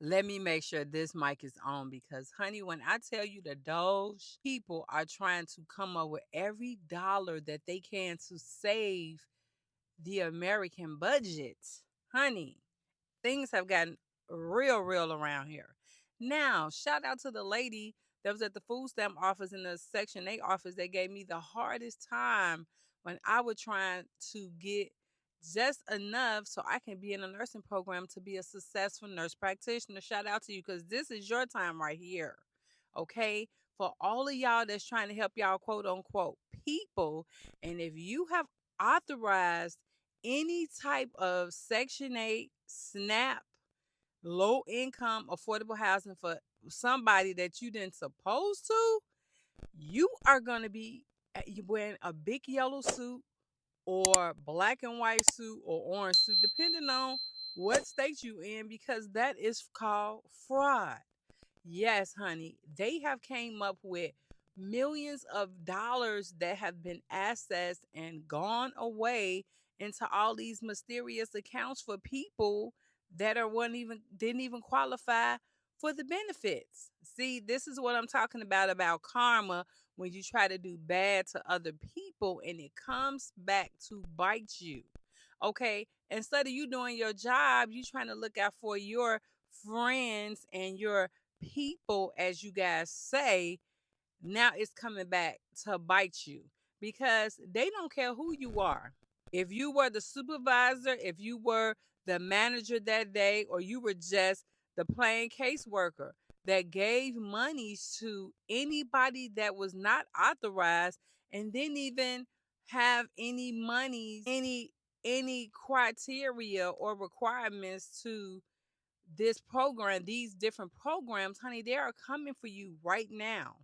Let me make sure this mic is on because, honey, when I tell you the Doge people are trying to come up with every dollar that they can to save the American budget, honey, things have gotten real around here. Now, shout out to the lady that was at the food stamp office in the Section 8 office that gave me the hardest time when I was trying to get just enough so I can be in a nursing program to be a successful nurse practitioner. Shout out to you because this is your time right here. Okay. For all of y'all that's trying to help y'all quote unquote people. And if you have authorized any type of Section 8, SNAP, low income, affordable housing for somebody that you didn't supposed to, you are going to be wearing a big yellow suit or black and white suit or orange suit, depending on what state you in, because that is called fraud. Yes, honey, they have came up with millions of dollars that have been accessed and gone away into all these mysterious accounts for people that are one even didn't even qualify for the benefits. See, this is what I'm talking about karma when you try to do bad to other people and it comes back to bite you. Okay? Instead of you doing your job, you trying to look out for your friends and your people, as you guys say, now it's coming back to bite you because they don't care who you are. If you were the supervisor, if you were the manager that day, or you were just the plain caseworker that gave monies to anybody that was not authorized and didn't even have any monies, any criteria or requirements to this program, these different programs, honey, they are coming for you right now.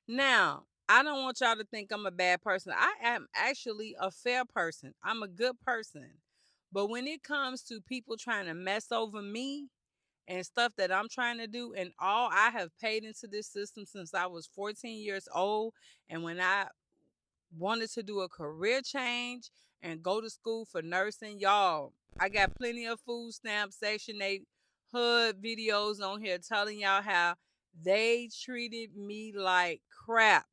Now, I don't want y'all to think I'm a bad person. I am actually a fair person. I'm a good person. But when it comes to people trying to mess over me and stuff that I'm trying to do, and all I have paid into this system since I was 14 years old, and when I wanted to do a career change and go to school for nursing, y'all, I got plenty of food stamp Section 8 hood videos on here telling y'all how they treated me like crap.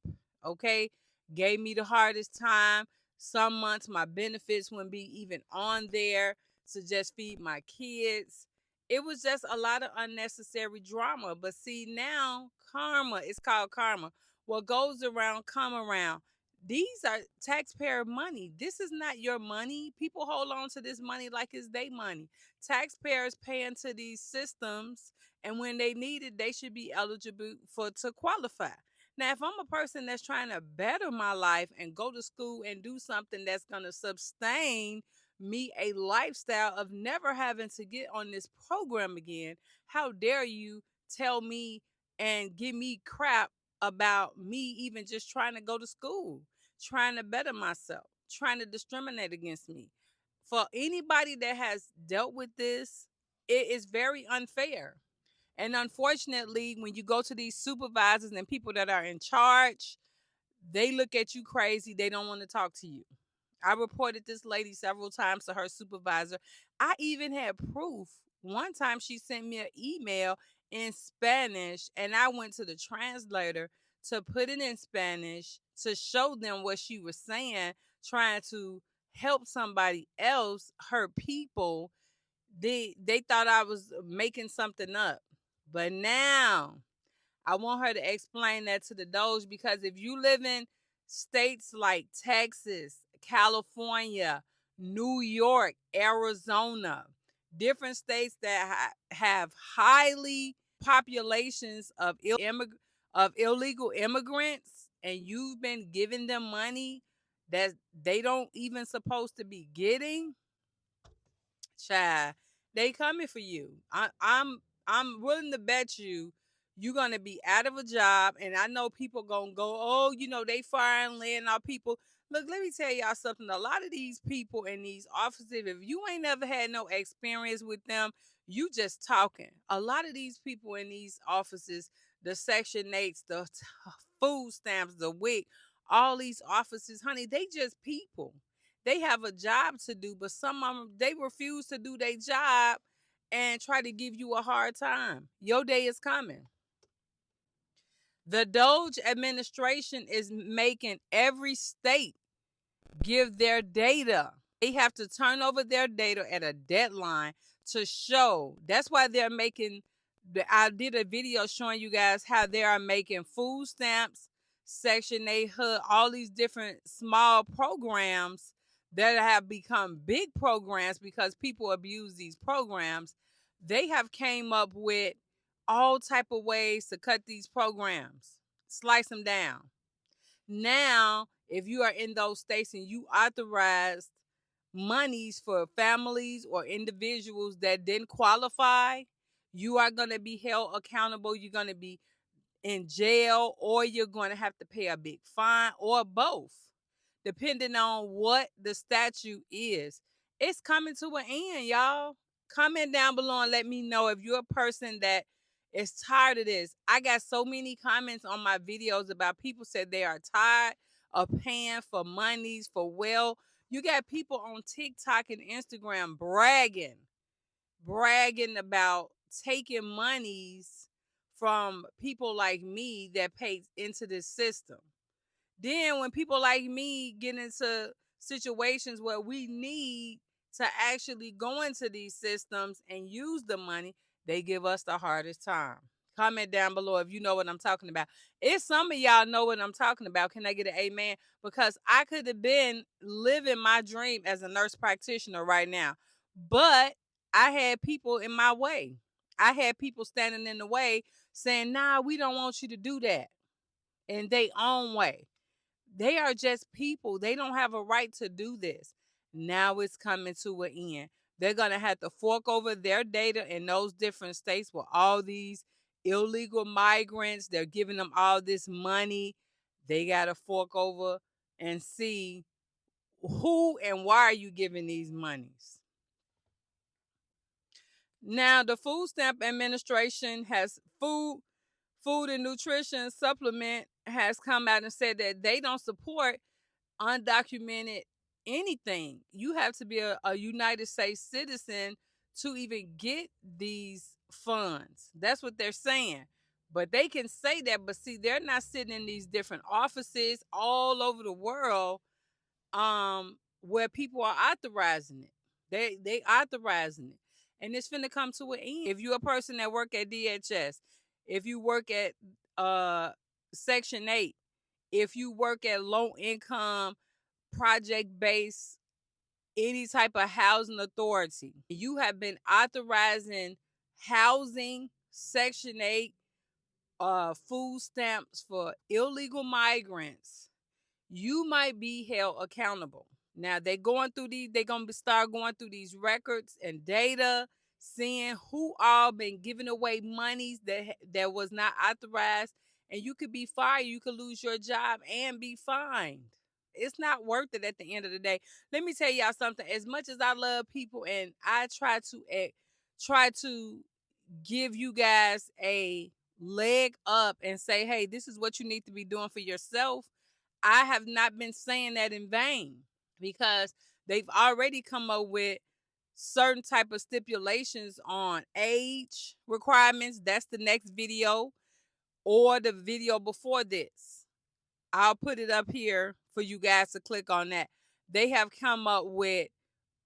Okay? Gave me the hardest time. Some months my benefits wouldn't be even on there to just feed my kids. It was just a lot of unnecessary drama. But see, now karma, it's called karma. What goes around, come around. These are taxpayer money. This is not your money. People hold on to this money like it's their money. Taxpayers pay into these systems, and when they need it, they should be eligible for to qualify. Now, if I'm a person that's trying to better my life and go to school and do something that's going to sustain me a lifestyle of never having to get on this program again, how dare you tell me and give me crap about me even just trying to go to school, trying to better myself, trying to discriminate against me. For anybody that has dealt with this, it is very unfair. And unfortunately, when you go to these supervisors and people that are in charge, they look at you crazy. They don't want to talk to you. I reported this lady several times to her supervisor. I even had proof. One time she sent me an email in Spanish, and I went to the translator to put it in Spanish to show them what she was saying, trying to help somebody else, her people. They thought I was making something up. But now I want her to explain that to the Doge, because if you live in states like Texas, California, New York, Arizona, different states that have highly populations of illegal immigrants, and you've been giving them money that they don't even supposed to be getting, child, they coming for you. I'm willing to bet you're gonna be out of a job, and I know people gonna go, oh, they firing, laying off people. Look, let me tell y'all something. A lot of these people in these offices, if you ain't never had no experience with them, you just talking. A lot of these people in these offices, the Section 8s, the food stamps, the WIC, all these offices, honey, they just people. They have a job to do, but some of them, they refuse to do their job, and try to give you a hard time. Your day is coming. The Doge administration is making every state give their data. They have to turn over their data at a deadline to show. That's why they're making. I did a video showing you guys how they are making food stamps, Section 8 HUD, all these different small programs that have become big programs because people abuse these programs. They have came up with all type of ways to cut these programs, slice them down. Now, if you are in those states and you authorized monies for families or individuals that didn't qualify, you are going to be held accountable. You're going to be in jail, or you're going to have to pay a big fine, or both, depending on what the statute is. It's coming to an end, y'all. Comment down below and let me know if you're a person that is tired of this. I got so many comments on my videos about people said they are tired of paying for monies for you got people on TikTok and Instagram bragging about taking monies from people like me that pay into this system. Then when people like me get into situations where we need to actually go into these systems and use the money, they give us the hardest time. Comment down below if you know what I'm talking about. If some of y'all know what I'm talking about, can I get an amen? Because I could have been living my dream as a nurse practitioner right now, but I had people in my way. I had people standing in the way saying, nah, we don't want you to do that in their own way. They are just people. They don't have a right to do this. Now it's coming to an end. They're going to have to fork over their data in those different states with all these illegal migrants. They're giving them all this money. They got to fork over and see who and why are you giving these monies. Now, the Food Stamp Administration has Food and Nutrition Supplement has come out and said that they don't support undocumented anything. You have to be a United States citizen to even get these funds. That's what they're saying. But they can say that, but see, they're not sitting in these different offices all over the world where people are authorizing it. They authorizing it. And it's finna come to an end. If you're a person that work at DHS, if you work at Section 8, if you work at low income, project based, any type of housing authority, you have been authorizing housing, Section 8, food stamps for illegal migrants, you might be held accountable. Now they're going through they're gonna start going through these records and data, seeing who all been giving away monies that was not authorized, and you could be fired, you could lose your job and be fined. It's not worth it at the end of the day. Let me tell y'all something. As much as I love people and I try to give you guys a leg up and say, hey, this is what you need to be doing for yourself, I have not been saying that in vain, because they've already come up with certain type of stipulations on age requirements. That's the next video, or the video before this. I'll put it up here for you guys to click on that. They have come up with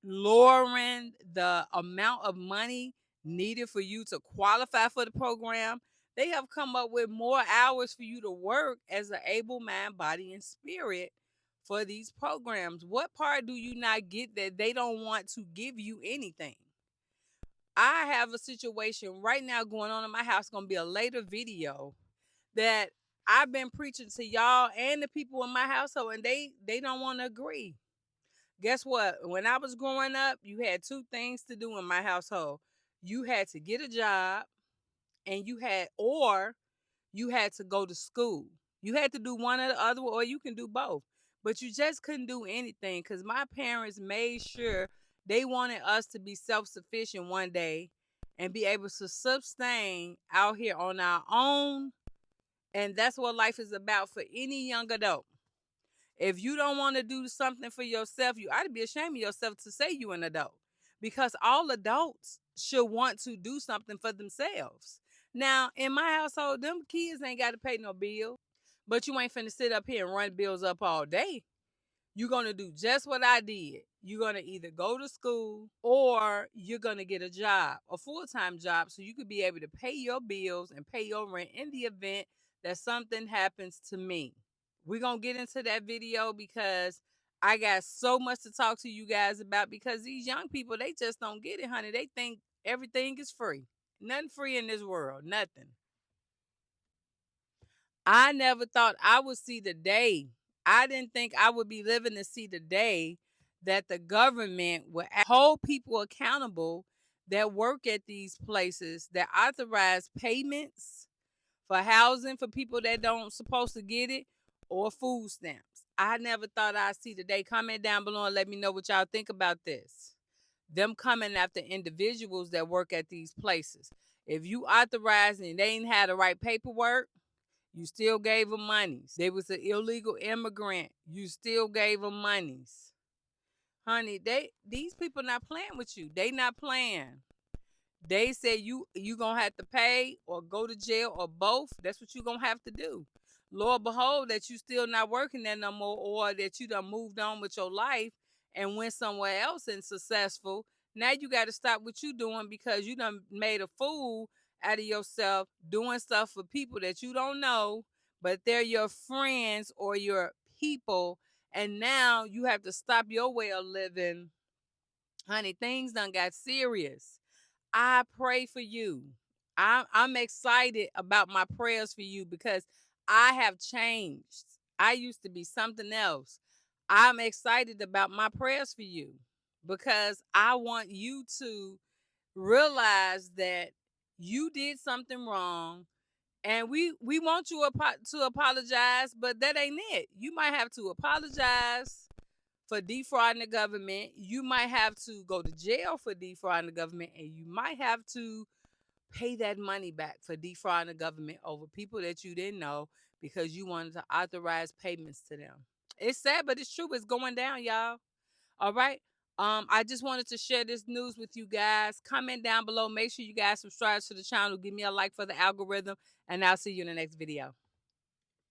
lowering the amount of money needed for you to qualify for the program. They have come up with more hours for you to work as an able mind, body, and spirit for these programs. What part do you not get that they don't want to give you anything? I have a situation right now going on in my house, going to be a later video, that I've been preaching to y'all and the people in my household, and they don't want to agree. Guess what? When I was growing up, you had two things to do in my household. You had to get a job, and you had to go to school. You had to do one or the other, or you can do both. But you just couldn't do anything, because my parents made sure they wanted us to be self-sufficient one day and be able to sustain out here on our own. And that's what life is about for any young adult. If you don't want to do something for yourself, you ought to be ashamed of yourself to say you an adult. Because all adults should want to do something for themselves. Now, in my household, them kids ain't got to pay no bill, but you ain't finna sit up here and run bills up all day. You're going to do just what I did. You're going to either go to school or you're going to get a job, a full-time job, so you could be able to pay your bills and pay your rent in the event that something happens to me. We're going to get into that video because I got so much to talk to you guys about, because these young people, they just don't get it, honey. They think everything is free. Nothing free in this world. Nothing. I never thought I would see the day. I didn't think I would be living to see the day that the government would hold people accountable that work at these places, that authorize payments for housing for people that don't supposed to get it, or food stamps. I never thought I'd see the day. Comment down below and let me know what y'all think about this. Them coming after individuals that work at these places. If you authorize and they ain't had the right paperwork, you still gave them monies. They was an illegal immigrant. You still gave them monies. Honey, these people not playing with you. They not playing. They said you gonna have to pay or go to jail or both. That's what you gonna have to do. Lord behold, that you still not working there no more, or that you done moved on with your life and went somewhere else and successful. Now you got to stop what you doing, because you done made a fool out of yourself doing stuff for people that you don't know, but they're your friends or your people. And now you have to stop your way of living. Honey, things done got serious. I pray for you. I'm excited about my prayers for you, because I have changed. I used to be something else. I'm excited about my prayers for you, because I want you to realize that you did something wrong, and we want you to apologize, but that ain't it. You might have to apologize for defrauding the government. You might have to go to jail for defrauding the government, and you might have to pay that money back for defrauding the government over people that you didn't know, because you wanted to authorize payments to them. It's sad, but it's true. It's going down, y'all. All right. I just wanted to share this news with you guys. Comment down below. Make sure you guys subscribe to the channel. Give me a like for the algorithm, and I'll see you in the next video.